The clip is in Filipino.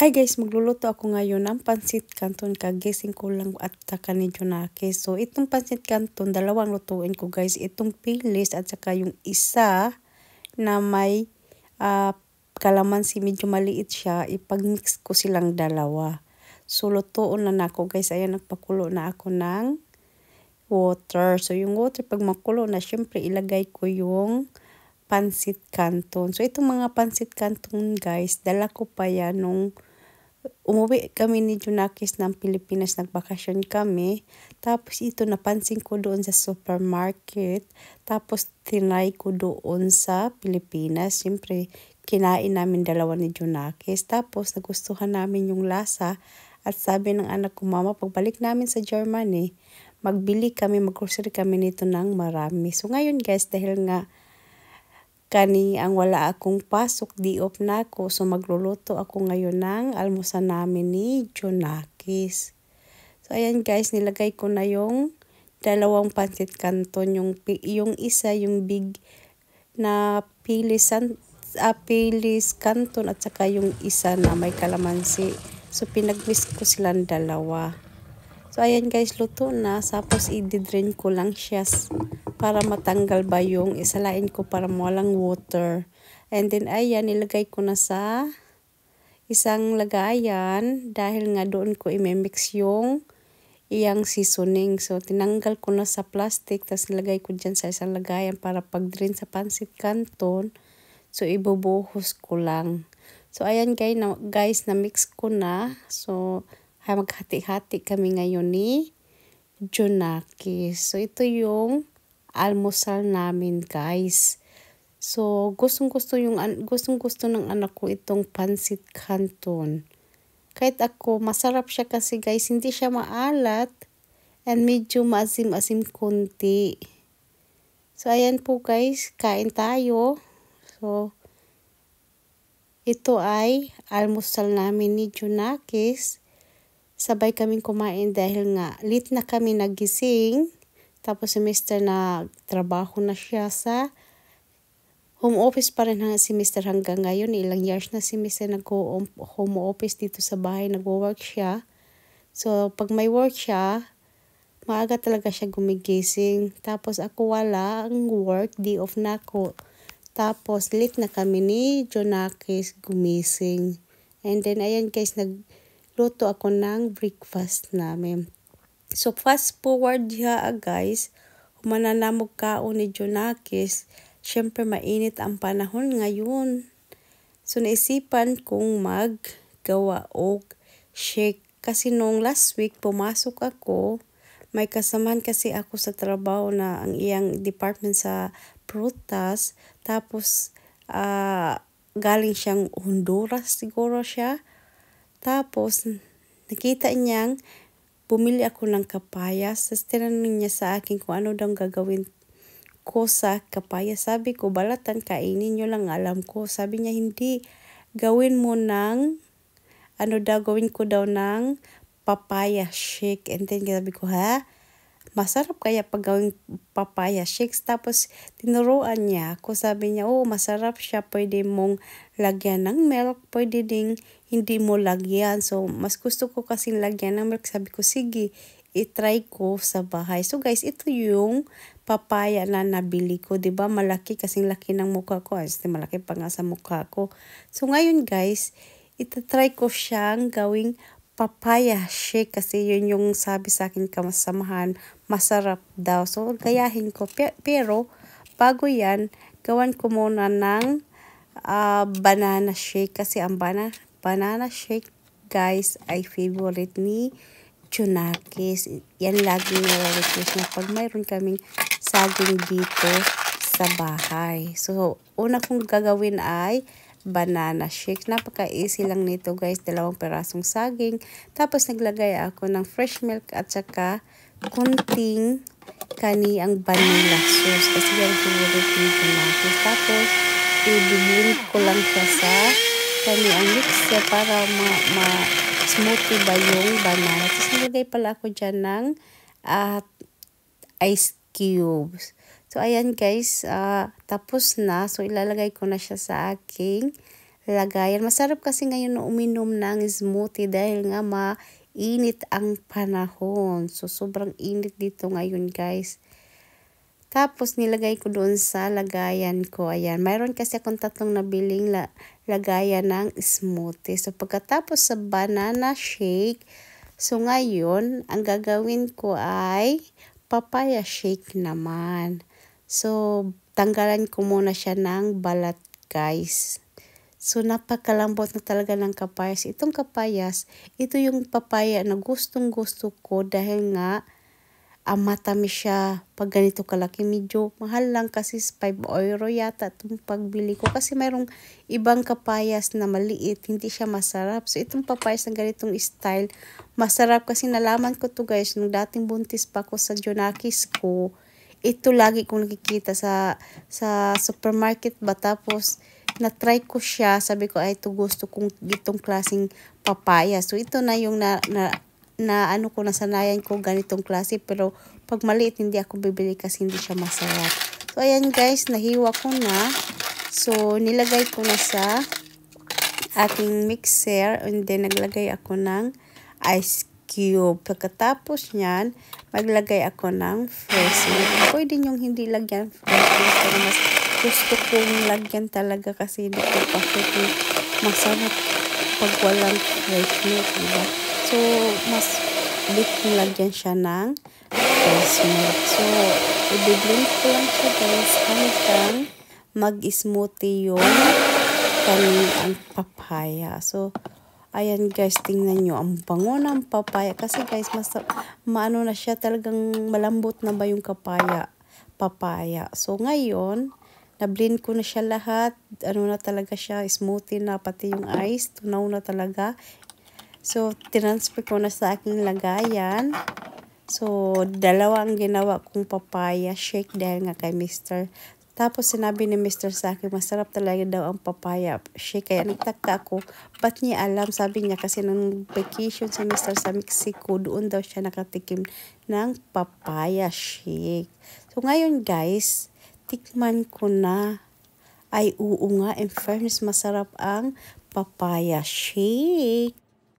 Hi guys, magluluto ako ngayon ng pansit canton. Kagising ko lang at saka ni Junake. So itong pansit canton, dalawang lutuin ko guys. Itong pilis at saka yung isa na may kalamansi, medyo maliit siya. Ipag-mix ko silang dalawa. So lutoon na ako guys. Ayan, nagpakulo na ako ng water. So yung water, pag makulo na, syempre ilagay ko yung pansit canton. So itong mga pansit canton guys, dala ko pa yan nung umuwi kami ni Junakis ng Pilipinas, nagbakasyon kami. Tapos ito napansin ko doon sa supermarket. Tapos tinry ko doon sa Pilipinas. Siyempre kinain namin dalawa ni Junakis. Tapos nagustuhan namin yung lasa. At sabi ng anak ko, mama, pagbalik namin sa Germany, mag-grocery kami nito ng marami. So ngayon guys, dahil nga ang wala akong pasok, di off na ako. So magluluto ako ngayon ng almusal namin ni Junakis. So ayan guys, nilagay ko na yung dalawang pansit canton. Yung isa, yung big na pilis canton, at saka yung isa na may kalamansi. So pinag-mix ko silang dalawa. So ayan guys, luto na. Tapos i-drain ko lang siya para matanggal ba yung isalain ko para walang water. And then ayan, ilagay ko na sa isang lagayan dahil nga doon ko i-mix yung iyang seasoning. So tinanggal ko na sa plastic, tapos ilagay ko dyan sa isang lagayan para pag-drain sa pansit canton. So ibubuhos ko lang. So ayan guys, na-mix ko na. So maghati-hati kami ngayon ni Junakis. So ito yung almusal namin guys. So gustong-gusto ng anak ko itong pansit canton. Kahit ako, masarap siya kasi guys, hindi siya maalat and medyo maasim-asim konti. So ayan po guys, kain tayo. So ito ay almusal namin ni Junakis. Sabay kaming kumain dahil nga late na kami nagising. Tapos si Mr. na trabaho na siya sa home office pa rin si Mr. hanggang ngayon. Ilang years na si Mr. nag-home office dito sa bahay, nag-work siya. So pag may work siya, maaga talaga siya gumigising. Tapos ako wala ang work, day off na ako. Tapos late na kami ni Junakis gumising. And then ayan guys, luto ako ng breakfast namin. So fast forward diha guys, humananamog kaon ni Junakis. Syempre mainit ang panahon ngayon. So naisipan kong maggawa og shake. Kasi nung last week pumasok ako, may kasamahan kasi ako sa trabaho na ang iyang department sa prutas. Tapos galing siyang Honduras siguro siya. Tapos, nakita niyang bumili ako ng kapayas. Tapos, tinanong niya sa akin kung ano daw gagawin ko sa kapayas. Sabi ko, balatan, kainin nyo lang, alam ko. Sabi niya, hindi, gawin ko daw ng papaya shake. And then, sabi ko, ha? Masarap kaya pag gawing papaya shakes. Tapos tinuruan niya ako, sabi niya, masarap siya, pwede mong lagyan ng milk, pwede ding hindi mo lagyan. So mas gusto ko kasing lagyan ng milk. Sabi ko, sige, i-try ko sa bahay. So guys, ito yung papaya na nabili ko, 'di ba? Malaki, kasing laki ng mukha ko. Malaki pa nga sa mukha ko. So ngayon guys, ita-try ko siyang gawing papaya shake kasi yun yung sabi sa akin kasamahan, masarap daw. So gayahin ko, pero bago yan, gawan ko muna ng banana shake kasi ang banana shake guys ay favorite ni Junakis. Yan lagi nire-request na pag mayroon kaming saging dito sa bahay. So una kong gagawin ay banana shake. Napaka-easy lang nito guys. 2 perasong saging. Tapos naglagay ako ng fresh milk at saka kunting ang vanilla sauce. Kasi yan favorite ni Junakis. Tapos i-blend ko lang siya sa ang mixer para smoothie ba yung banana. Tapos naglagay pala ako dyan ng ice cubes. So, ayan guys, tapos na. So, ilalagay ko na siya sa aking lagayan. Masarap kasi ngayon uminom ng smoothie dahil nga mainit ang panahon. So, sobrang init dito ngayon, guys. Tapos, nilagay ko doon sa lagayan ko. Ayan, mayroon kasi akong tatlong nabiling lagayan ng smoothie. So, pagkatapos sa banana shake, so ngayon, ang gagawin ko ay papaya shake naman. So, tanggalan ko muna siya ng balat, guys. So, napakalambot na talaga ng kapayas. Itong kapayas, ito yung papaya na gustong-gusto ko dahil nga matamis siya. Pag ganito kalaki, medyo mahal lang kasi 5 euro yata itong pagbili ko. Kasi mayroong ibang kapayas na maliit, hindi siya masarap. So, itong papayas na ganitong style, masarap kasi nalaman ko to, guys, nung dating buntis pa ako sa Jonakis ko. Ito lagi kong nakikita sa supermarket ba. Tapos, na-try ko siya. Sabi ko, ay, ito gusto kong itong klaseng papaya. So, ito na yung ano ko, nasanayan ko ganitong klase. Pero, pag maliit, hindi ako bibili kasi hindi siya masarap. So, ayan guys, nahiwa ko na. So, nilagay ko na sa ating mixer. And then, naglagay ako ng ice cube. Pagkatapos niyan, maglagay ako ng fresh milk. Pwede niyong hindi lagyan fresh milk. Pero mas gusto kong lagyan talaga kasi hindi ko perfectly masarap pag walang fresh milk, diba? So, mas bit kong lagyan siya ng fresh milk. So, i-blend ko lang siya, guys, hanggang mag-smoothie yung ang papaya. So, ayan guys, tingnan nyo. Ang bango ng papaya. Kasi guys, maano na siya, talagang malambot na ba yung papaya. So, ngayon, na-blend ko na siya lahat. Ano na talaga siya, smoothie na, pati yung ice. Tunaw na talaga. So, transfer ko na sa aking lagayan. So, dalawa ang ginawa kong papaya shake dahil nga kay Mr. Tapos, sinabi ni Mr. sa akin, masarap talaga daw ang papaya shake. Kaya nagtaka ako, ba't niya alam? Sabi niya kasi nung vacation sa Mr. sa Mexico, doon daw siya nakatikim ng papaya shake. So, ngayon guys, tikman ko na. Ay, oo nga, in fairness, masarap ang papaya shake.